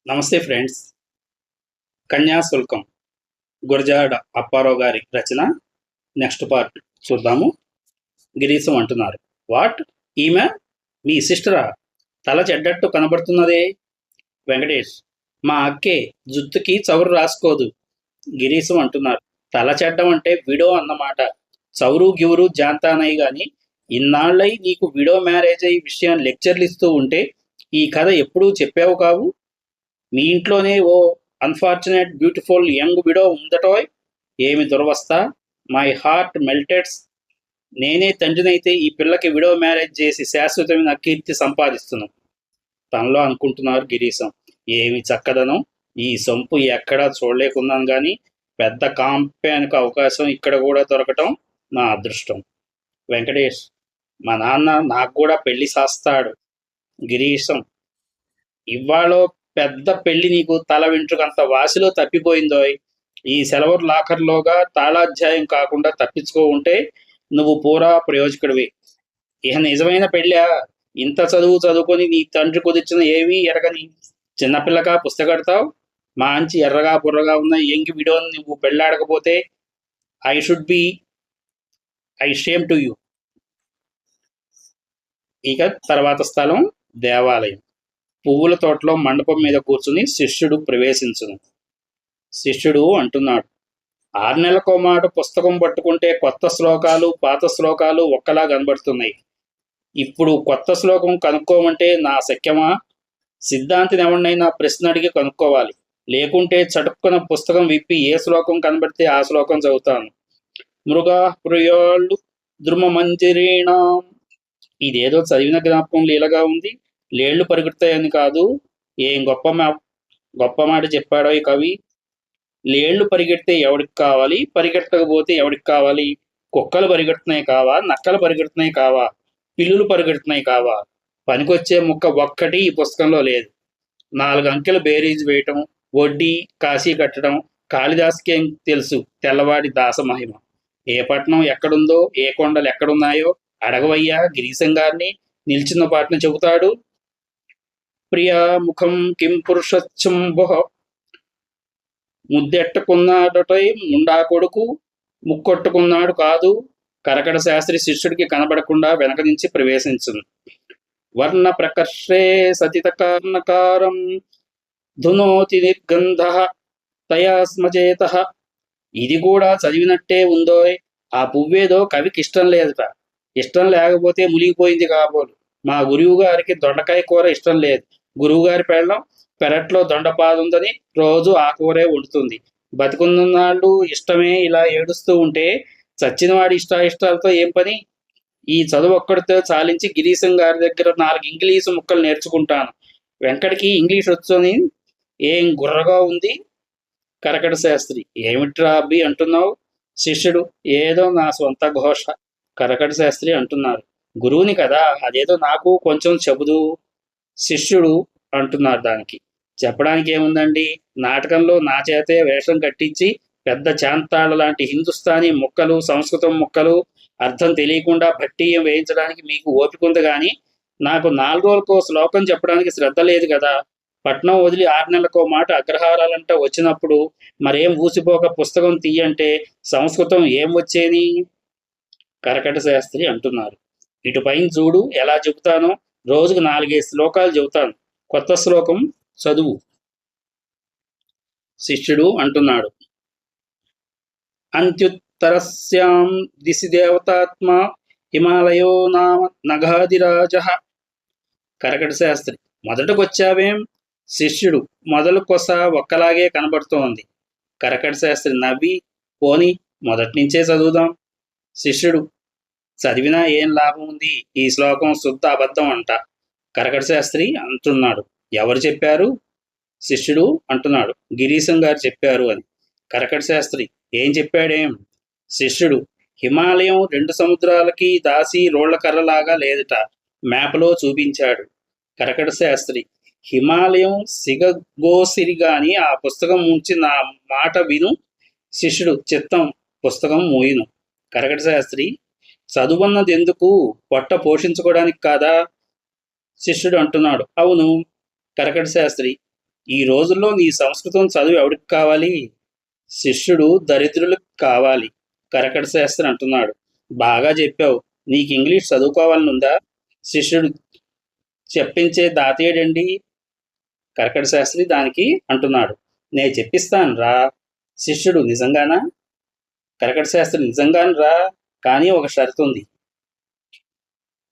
నమస్తే ఫ్రెండ్స్. కన్యాశుల్కం గురజాడ అప్పారావు గారి రచన next part చూద్దాము. గిరీశం అంటున్నారు, వాట్, ఈమె మీ సిస్టరా? తల చెడ్డట్టు కనబడుతున్నదే. వెంకటేష్, మా అక్కే, జుత్తుకి చవురు రాసుకోదు. గిరీశం అంటున్నారు, తల చెడ్డం అంటే విడో అన్నమాట. చవురు గివురు జాంతానయ్య గాని ఇన్నాళ్ళై నీకు విడో మ్యారేజ్ అయ్యి విషయం లెక్చర్లు ఇస్తూ ఉంటే ఈ కథ ఎప్పుడూ చెప్పావు కావు. మీ ఇంట్లోనే ఓ అన్ఫార్చునేట్ బ్యూటిఫుల్ యంగ్ విడో ఉందటోయ్. ఏమి దురవస్థ! My heart మెల్టెడ్స్. నేనే తండ్రినైతే ఈ పిల్లకి విడో మ్యారేజ్ చేసి శాశ్వతమైన కీర్తి సంపాదిస్తున్నాను తనలో అనుకుంటున్నారు గిరీశం. ఏమి చక్కదనం! ఈ సొంపు ఎక్కడా చూడలేకున్నాను కానీ పెద్ద కాంపానికి అవకాశం ఇక్కడ కూడా దొరకటం నా అదృష్టం. వెంకటేష్, మా నాన్న నాకు కూడా పెళ్లి చేస్తాడు. గిరీశం, ఇవాళ పెద్ద పెళ్లి నీకు తల వెంట్రుకంత వాసిలో తప్పిపోయిందోయ్. ఈ సెలవు లాకర్లోగా తాళాధ్యాయం కాకుండా తప్పించుకో ఉంటే నువ్వు పూరా ప్రయోజకుడివి. ఇక నిజమైన పెళ్ళా? ఇంత చదువుకొని నీ తండ్రి కుదిర్చిన ఏమీ ఎరగని చిన్నపిల్లగా పుస్తకడతావు. మంచి ఎర్రగా బుర్రగా ఉన్న ఎంగి విడోని నువ్వు పెళ్ళాడకపోతే ఐ షేమ్ టు యూ. ఇక తర్వాత స్థలం దేవాలయం. పువ్వుల తోటలో మండపం మీద కూర్చుని శిష్యుడు ప్రవేశించును. శిష్యుడు అంటున్నాడు, 6 నెలలకో మాట పుస్తకం పట్టుకుంటే కొత్త శ్లోకాలు పాత శ్లోకాలు ఒక్కలా కనబడుతున్నాయి. ఇప్పుడు కొత్త శ్లోకం కనుక్కోమంటే నా శక్యమా? సిద్ధాంతిని ఎవరినైనా ప్రశ్న అడిగి కనుక్కోవాలి. లేకుంటే చటుక్కున పుస్తకం విప్పి ఏ శ్లోకం కనబడితే ఆ శ్లోకం చదువుతాను. మృగా ప్రియాళ్ళు ద్రుమ మంజరీణం. ఇదేదో చదివిన జ్ఞాపకం లీలగా ఉంది. లేళ్లు పరిగెడతాయని కాదు. ఏం గొప్ప మాట చెప్పాడో ఈ కవి. లేళ్లు పరిగెడితే ఎవడికి కావాలి? పరిగెట్టకపోతే ఎవడికి కావాలి? కుక్కలు పరిగెడుతున్నాయి కావా? నక్కలు పరిగెడుతున్నాయి కావా? పిల్లులు పరిగెడుతున్నాయి కావా? పనికొచ్చే ముక్క ఒక్కటి ఈ పుస్తకంలో లేదు. 4 అంకెలు బేరీజ్ వేయటం, వడ్డీ కాశీ కట్టడం కాళిదాసుకి ఏం తెలుసు తెల్లవాడి దాస మహిమ. ఏ పట్నం ఎక్కడుందో, ఏ కొండలు ఎక్కడున్నాయో అడగవయ్యా గిరీశం గారిని. నిల్చున్న పాటను చెబుతాడు. ప్రియా ముఖం కిం పురుషచ్చుంబుః. ముద్దెట్టుకున్నాడటై ముండా కొడుకు, ముక్కొట్టుకున్నాడు కాదు. కరకట శాస్త్రి శిష్యుడికి కనబడకుండా వెనక నుంచి ప్రవేశించును. వర్ణ ప్రకర్షే సతిత కార్ణకారం ధునోతి నిర్గంధ తయా స్మచేత. ఇది కూడా చదివినట్టే ఉందోయ్. ఆ పువ్వేదో కవికి ఇష్టం లేదట. ఇష్టం లేకపోతే మునిగిపోయింది కాబోలు. మా గురువు గారికి దొండకాయ కూర ఇష్టం లేదు. గురువుగారి పెళ్ళం పెరట్లో దొండపాదుందని రోజు ఆ కూరే వండుతుంది. బతికున్నాళ్ళు ఇష్టమే ఇలా ఏడుస్తూ ఉంటే చచ్చినవాడి ఇష్టాలతో ఏం పని? ఈ చదువు ఒక్కడితో చాలించి గిరీశం గారి దగ్గర 4 ఇంగ్లీషు ముక్కలు నేర్చుకుంటాను. వెంకటికి ఇంగ్లీష్ వచ్చని ఏం గుర్రగా ఉంది. కరకట శాస్త్రి, ఏమిట్రా అబ్బి అంటున్నావు? శిష్యుడు, ఏదో నా సొంత ఘోష. కరకట శాస్త్రి అంటున్నారు, గురువుని కదా, అదేదో నాకు కొంచెం చెబుదు. శిష్యుడు అంటున్నారు, దానికి చెప్పడానికి ఏముందండి? నాటకంలో నా చేతే వేషం కట్టించి పెద్ద చాంతాళ్ళ లాంటి హిందుస్థానీ ముక్కలు సంస్కృతం ముక్కలు అర్థం తెలియకుండా భట్టీయం వేయించడానికి మీకు ఓపిక ఉంది. కానీ నాకు 4 రోజులకో శ్లోకం చెప్పడానికి శ్రద్ధ లేదు కదా. పట్నం వదిలి 6 నెలలకో మాట అగ్రహారాలంట వచ్చినప్పుడు మరేం ఊసిపోక పుస్తకం తీయంటే సంస్కృతం ఏం వచ్చేది? కరకట శాస్త్రి అంటున్నారు, ఇటుపైన చూడు ఎలా చెబుతానో. రోజుకు 4-5 శ్లోకాలు చెబుతాను. కొత్త శ్లోకం చదువు. శిష్యుడు అంటున్నాడు, అంత్యుత్తరస్యాం దిశి దేవతాత్మ హిమాలయో నామ నగాదిరాజ. కరకట శాస్త్రి, మొదటకొచ్చావేం? శిష్యుడు, మొదలు కొస ఒక్కలాగే కనబడుతోంది. కరకట శాస్త్రి నవ్వి, పోని మొదటి నుంచే చదువుదాం. శిష్యుడు, చదివినా ఏం లాభం ఉంది? ఈ శ్లోకం శుద్ధ అబద్ధం అంట. కరకట శాస్త్రి అంటున్నాడు, ఎవరు చెప్పారు? శిష్యుడు అంటున్నాడు, గిరీశం గారు చెప్పారు అని. కరకట శాస్త్రి, ఏం చెప్పాడేం? శిష్యుడు, హిమాలయం 2 సముద్రాలకి దాసి రోళ్ల కర్రలాగా లేదట, మ్యాప్లో చూపించాడు. కరకట శాస్త్రి, హిమాలయం సిగగోసిరిగాని ఆ పుస్తకం ముంచి నా మాట విను. శిష్యుడు, చిత్తం, పుస్తకం మూయును. కరకట శాస్త్రి, చదువున్నది ఎందుకు? పొట్ట పోషించుకోవడానికి కాదా? శిష్యుడు అంటున్నాడు, అవును. కరకట శాస్త్రి, ఈ రోజుల్లో నీ సంస్కృతం చదువు ఎవరికి కావాలి? శిష్యుడు దరిద్రులకు కావాలి. కరకట శాస్త్రి అంటున్నాడు. బాగా చెప్పావు. నీకు ఇంగ్లీష్ చదువుకోవాలనుందా? శిష్యుడు చెప్పించే దాతేడండి. కరకట శాస్త్రి దానికి అంటున్నాడు. నేను చెప్పిస్తాను రా. శిష్యుడు నిజంగానా? కరకట శాస్త్రి నిజంగాను రా, కానీ ఒక షరతు ఉంది.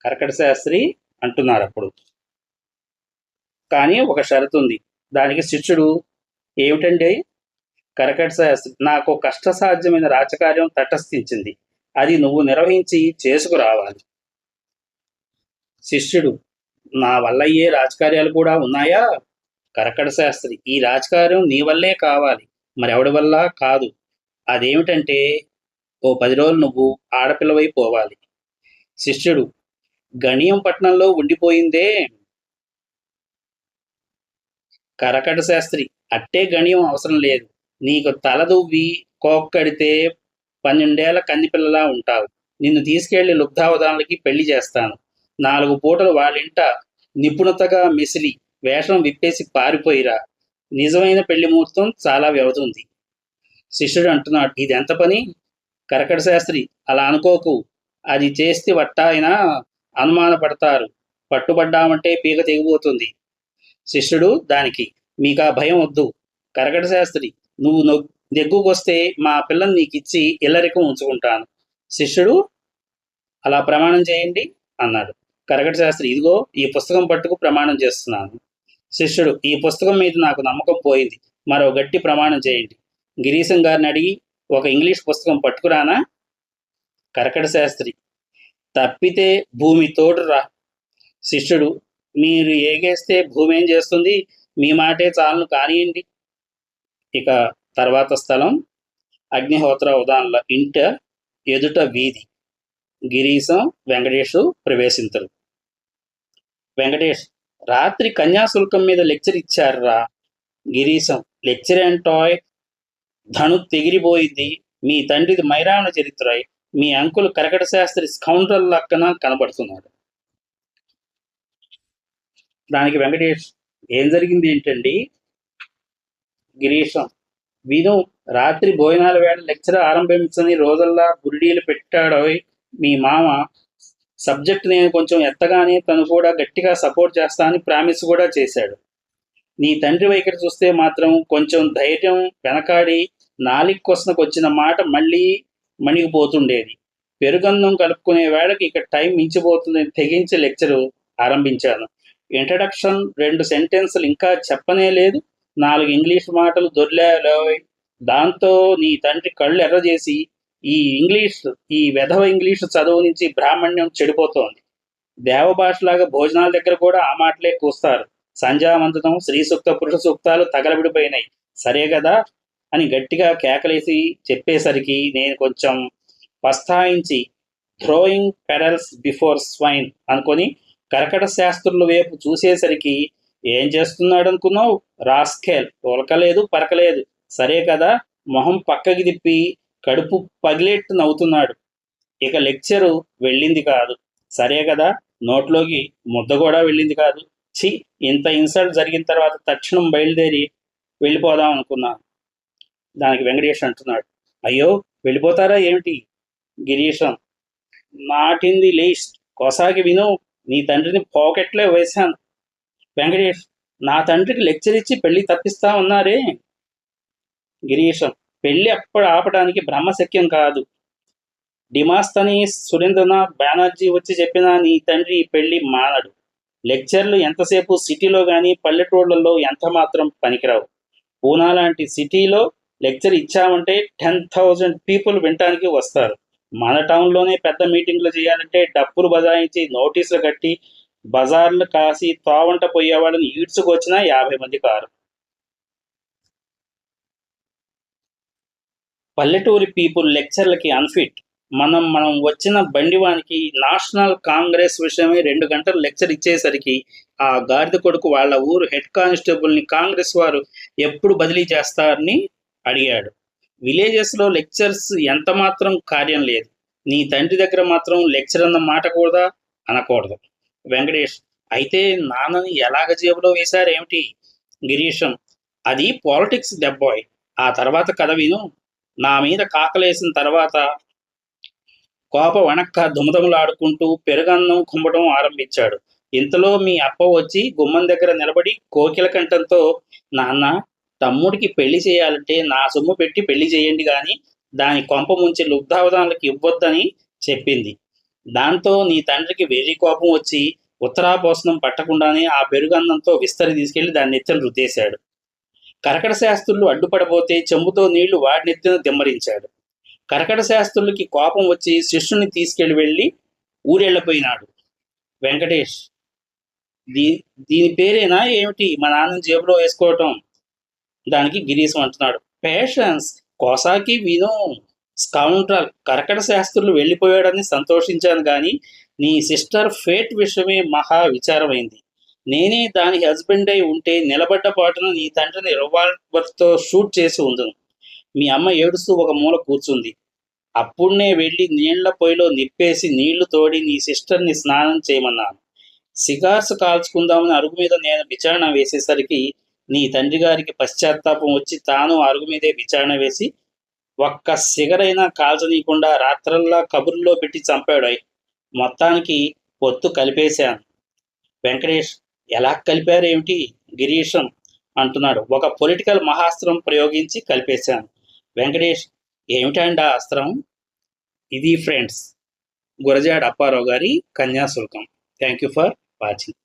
కరకట శాస్త్రి అంటున్నారు అప్పుడు, కానీ ఒక షరతు ఉంది. దానికి శిష్యుడు ఏమిటండి? కరకట శాస్త్రి, నాకు కష్టసాధ్యమైన రాజకార్యం తటస్థించింది, అది నువ్వు నిర్వహించి చేసుకురావాలి. శిష్యుడు, నా వల్ల అయ్యే రాజకార్యాలు కూడా ఉన్నాయా? కరకట శాస్త్రి, ఈ రాజకార్యం నీ వల్లే కావాలి, మరెవడి వల్ల కాదు. అదేమిటంటే ఓ 10 రోజులు నువ్వు ఆడపిల్లవై పోవాలి. శిష్యుడు, గణియం పట్నంలో ఉండిపోయిందే. కరకట శాస్త్రి, అట్టే గణియం అవసరం లేదు. నీకు తల దువ్వి కోక్కడితే 12 కన్నిపిల్లలా ఉంటావు. నిన్ను తీసుకెళ్లి లుబ్ధావధానులకి పెళ్లి చేస్తాను. 4 పూటలు వాళ్ళింట నిపుణతగా మెసిలి వేషం విప్పేసి పారిపోయిరా. నిజమైన పెళ్లి ముహూర్తం చాలా వ్యవధి ఉంది. శిష్యుడు అంటున్నాడు, ఇదెంత పని? కరకట శాస్త్రి, అలా అనుకోకు. అది చేస్తే వట్టాయినా అనుమానపడతారు. పట్టుబడ్డామంటే పీక తెగిపోతుంది. శిష్యుడు దానికి, మీకా భయం వద్దు. కరకట శాస్త్రి, నువ్వు నెగ్గుకొస్తే మా పిల్లని నీకిచ్చి ఇల్లరికం ఉంచుకుంటాను. శిష్యుడు, అలా ప్రమాణం చేయండి అన్నాడు. కరకట శాస్త్రి, ఇదిగో ఈ పుస్తకం పట్టుకు ప్రమాణం చేస్తున్నాను. శిష్యుడు, ఈ పుస్తకం మీద నాకు నమ్మకం పోయింది, మరో గట్టి ప్రమాణం చేయండి. గిరీశం గారిని అడిగి ఒక ఇంగ్లీష్ పుస్తకం పట్టుకురానా? కరకట శాస్త్రి, తప్పితే భూమి తోడురా. శిష్యుడు, మీరు ఏగేస్తే భూమి ఏం చేస్తుంది? మీ మాటే చాలను కానియండి. ఇక తర్వాత స్థలం అగ్నిహోత్ర ఉదాహరణల ఇంట ఎదుట వీధి. గిరీశం వెంకటేషు ప్రవేశించరు. వెంకటేష్, రాత్రి కన్యాశుల్కం మీద లెక్చర్ ఇచ్చారా? గిరీశం, లెక్చర్ ఏంటోయ్, ధను తెగిరిపోయింది. మీ తండ్రిది మైరావణ చరిత్ర. మీ అంకులు కరకట శాస్త్రి స్కౌండ్రల్ లక్కన కనబడుతున్నాడు. దానికి వెంకటేష్, ఏం జరిగింది ఏంటండి? గిరీశం, విను. రాత్రి భోజనాల వేళ లెక్చర్ ఆరంభించని రోజల్లా బురిడీలు పెట్టాడోయ్ మీ మామ. సబ్జెక్ట్ నేను కొంచెం ఎత్తగానే తను కూడా గట్టిగా సపోర్ట్ చేస్తా అని ప్రామిస్ కూడా చేశాడు. నీ తండ్రి వైఖరి చూస్తే మాత్రం కొంచెం ధైర్యం వెనకాడి నాలిక్కొసనకు వచ్చిన మాట మళ్ళీ మణిగిపోతుండేది. పెరుగన్నం కలుపుకునే వేళకి ఇక టైం మించిపోతుందని తెగించి లెక్చరు ఆరంభించాను. ఇంట్రడక్షన్ 2 సెంటెన్సులు ఇంకా చెప్పనే లేదు, 4 ఇంగ్లీష్ మాటలు దొర్లాలోయ్. దాంతో నీ తండ్రి కళ్ళు ఎర్రజేసి, ఈ వెధవ ఇంగ్లీషు చదువు నుంచి బ్రాహ్మణ్యం చెడిపోతోంది. దేవభాషలాగా భోజనాల దగ్గర కూడా ఆ మాటలే కూస్తారు. సంధ్యావందనం, శ్రీ సూక్త, పురుష సూక్తాలు తగలబడిపోయినాయి. సరే కదా అని గట్టిగా కేకలేసి చెప్పేసరికి నేను కొంచెం పస్తాయించి థ్రోయింగ్ పెరల్స్ బిఫోర్ స్వైన్ అనుకొని కరకట శాస్త్రుల వైపు చూసేసరికి, ఏం చేస్తున్నాడు అనుకున్నావు రాస్కెల్? ఉలకలేదు పరకలేదు. సరే కదా, మొహం పక్కకి తిప్పి కడుపు పగిలేట్టు నవ్వుతున్నాడు. ఇక లెక్చరు వెళ్ళింది కాదు. సరే కదా, నోట్లోకి ముద్ద కూడా వెళ్ళింది కాదు. ఛీ, ఇంత ఇన్సల్ట్ జరిగిన తర్వాత తక్షణం బయలుదేరి వెళ్ళిపోదాం అనుకున్నాను. దానికి వెంకటేష్ అంటున్నాడు, అయ్యో వెళ్ళిపోతారా ఏమిటి? Girisham, not in the least. కొసాగి విను, నీ తండ్రిని పాకెట్లే వేశాను. వెంకటేష్, నా తండ్రికి లెక్చర్ ఇచ్చి పెళ్లి తప్పిస్తా ఉన్నారే? గిరీశం, పెళ్లి అప్పుడు ఆపడానికి బ్రహ్మశక్యం కాదు. డిమాస్తనీస్ సురేంద్రనాథ్ బెనర్జీ వచ్చి చెప్పినా నీ తండ్రి ఈ పెళ్లి మానడు. లెక్చర్లు ఎంతసేపు సిటీలో కానీ పల్లెటూళ్ళల్లో ఎంత మాత్రం పనికిరావు. పూనా లాంటి సిటీలో లెక్చర్ ఇచ్చామంటే 10,000 పీపుల్ వినటానికి వస్తారు. మన టౌన్లోనే పెద్ద మీటింగ్లు చేయాలంటే డప్పులు బజాయించి నోటీసులు కట్టి బజార్లు కాసి తోవంట పోయేవాళ్ళని ఈడ్చుకొచ్చినా 50 మంది కారు. పల్లెటూరి పీపుల్ లెక్చర్లకి అన్ఫిట్. మనం వచ్చిన బండివానికి నేషనల్ కాంగ్రెస్ విషయమై 2 గంటలు లెక్చర్ ఇచ్చేసరికి ఆ గాడిద కొడుకు వాళ్ళ ఊరు హెడ్ కానిస్టేబుల్ని కాంగ్రెస్ వారు ఎప్పుడు బదిలీ చేస్తారని అడిగాడు. విలేజెస్లో లెక్చర్స్ ఎంత మాత్రం కార్యం లేదు. నీ తండ్రి దగ్గర మాత్రం లెక్చర్ అన్న మాట కూడా అనకూడదు. వెంకటేష్, అయితే నాన్నని ఎలాగ జేబులో వేశారేమిటి? గిరీశం, అది పాలిటిక్స్ దెబ్బాయ్. ఆ తర్వాత కథ విను. నా మీద కాకలేసిన తర్వాత కోప వణక్క దుమదుమలాడుకుంటూ పెరుగన్నం కుమ్మటం ఆరంభించాడు. ఇంతలో మీ అప్ప వచ్చి గుమ్మం దగ్గర నిలబడి కోకిల కంఠంతో, నాన్న, తమ్ముడికి పెళ్లి చేయాలంటే నా సొమ్ము పెట్టి పెళ్లి చేయండి గాని దాని కొంప ముంచి లుబ్ధావధానులకు ఇవ్వొద్దని చెప్పింది. దాంతో నీ తండ్రికి వెర్రి కోపం వచ్చి ఉత్తరాపోసనం పట్టకుండానే ఆ పెరుగన్నంతో విస్తరి తీసుకెళ్లి దాని నెత్తిన రుద్దేశాడు. కరకట శాస్త్రులు అడ్డుపడబోతే చెంబుతో నీళ్లు వాడి నెత్తిన దిమ్మరించాడు. కరకట శాస్త్రులకి కోపం వచ్చి శిష్యుని తీసుకెళ్లి వెళ్ళి ఊరెళ్ళిపోయినాడు. వెంకటేష్, దీ దీని పేరేనా ఏమిటి మా నాన్నని జేబులో వేసుకోవటం? దానికి గిరీశం అంటున్నాడు, పేషెన్స్, కోసాకి వినో, స్కౌండ్రల్, కరకట శాస్త్రులు వెళ్ళిపోయాడని సంతోషించాను గాని నీ సిస్టర్ ఫేట్ విషయమే మహా విచారమైంది. నేనే దాని హస్బెండ్ అయి ఉంటే నిలబడ్డ పాటున నీ తండ్రిని రివాల్వర్తో షూట్ చేసి ఉందును. మీ అమ్మ ఏడుస్తూ ఒక మూల కూర్చుంది. అప్పుడే వెళ్ళి నీళ్ల పొయ్యిలో నిప్పేసి నీళ్లు తోడి నీ సిస్టర్ని స్నానం చేయమన్నాను. సిగార్స్ కాల్చుకుందామని అరుగు మీద నేను విచారణ వేసేసరికి నీ తండ్రి గారికి పశ్చాత్తాపం వచ్చి తాను అరుగు మీదే విచారణ వేసి ఒక్క సిగరైనా కాల్చనీయకుండా రాత్రల్లా కబుర్లో పెట్టి చంపాడు. మొత్తానికి పొత్తు కలిపేశాను. వెంకటేష్, ఎలా కలిపారేమిటి? గిరీశం అంటున్నాడు, ఒక పొలిటికల్ మహాస్త్రం ప్రయోగించి కలిపేశాను. వెంకటేష్, ఏమిటండి ఆ అస్త్రం? ఇది ఫ్రెండ్స్ గురజాడ అప్పారావు గారి Kanyasulkam. Thank you for watching.